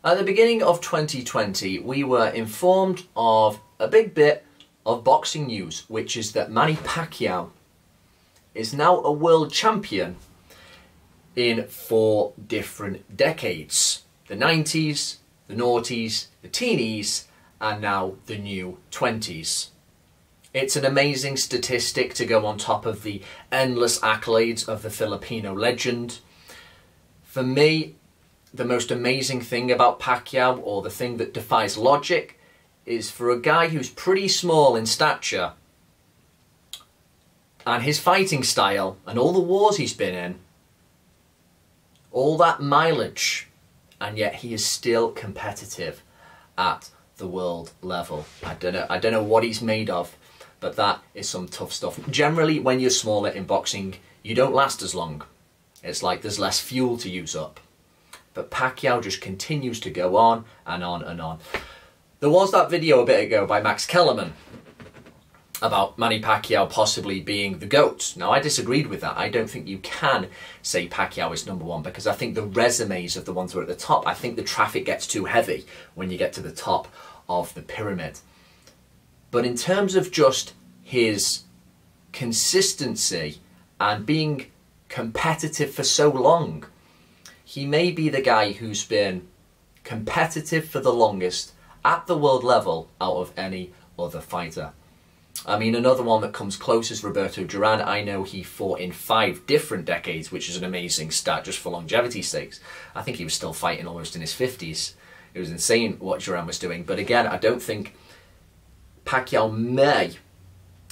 At the beginning of 2020, we were informed of a big bit of boxing news, which is that Manny Pacquiao is now a world champion in 4 different decades. The 90s, the noughties, the teenies, and now the new 20s. It's an amazing statistic to go on top of the endless accolades of the Filipino legend. For me, the most amazing thing about Pacquiao, or the thing that defies logic, is for a guy who's pretty small in stature, and his fighting style, and all the wars he's been in, all that mileage, and yet he is still competitive at the world level. I don't know what he's made of, but that is some tough stuff. Generally, when you're smaller in boxing, you don't last as long. It's like there's less fuel to use up. But Pacquiao just continues to go on and on and on. There was that video a bit ago by Max Kellerman about Manny Pacquiao possibly being the GOAT. Now, I disagreed with that. I don't think you can say Pacquiao is #1 because I think the resumes of the ones who are at the top, I think the traffic gets too heavy when you get to the top of the pyramid. But in terms of just his consistency and being competitive for so long, he may be the guy who's been competitive for the longest at the world level out of any other fighter. I mean, another one that comes close is Roberto Duran. I know he fought in 5 different decades, which is an amazing stat just for longevity's sakes. I think he was still fighting almost in his 50s. It was insane what Duran was doing. But again, I don't think Pacquiao may,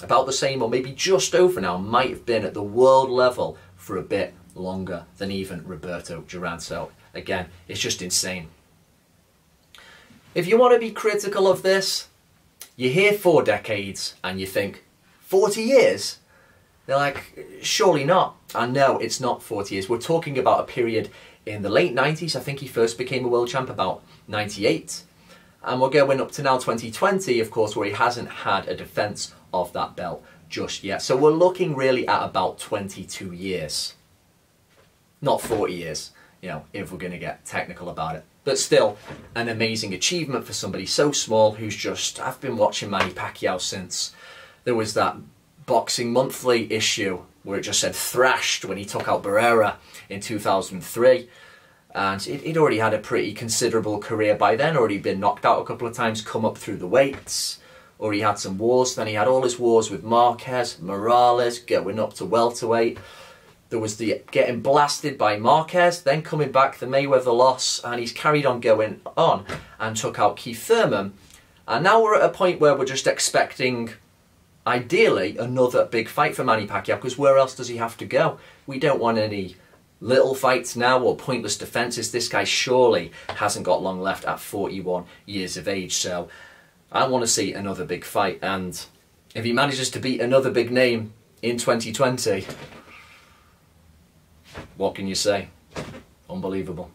about the same or maybe just over now, might have been at the world level for a bit longer than even Roberto Duran. So again, it's just insane. If you want to be critical of this, you hear 4 decades and you think, 40 years? They're like, surely not. And no, it's not 40 years. We're talking about a period in the late 90s. I think he first became a world champ about 98. And we're going up to now 2020, of course, where he hasn't had a defense of that belt just yet. So we're looking really at about 22 years. Not 40 years, you know, if we're going to get technical about it. But still, an amazing achievement for somebody so small who's just... I've been watching Manny Pacquiao since there was that Boxing Monthly issue where it just said thrashed when he took out Barrera in 2003. And he'd already had a pretty considerable career by then, already been knocked out a couple of times, come up through the weights, or he had some wars. Then he had all his wars with Marquez, Morales, going up to welterweight. There was the getting blasted by Marquez, then coming back, the Mayweather loss, and he's carried on going on and took out Keith Thurman. And now we're at a point where we're just expecting, ideally, another big fight for Manny Pacquiao, because where else does he have to go? We don't want any little fights now or pointless defences. This guy surely hasn't got long left at 41 years of age, so I want to see another big fight. And if he manages to beat another big name in 2020... what can you say? Unbelievable.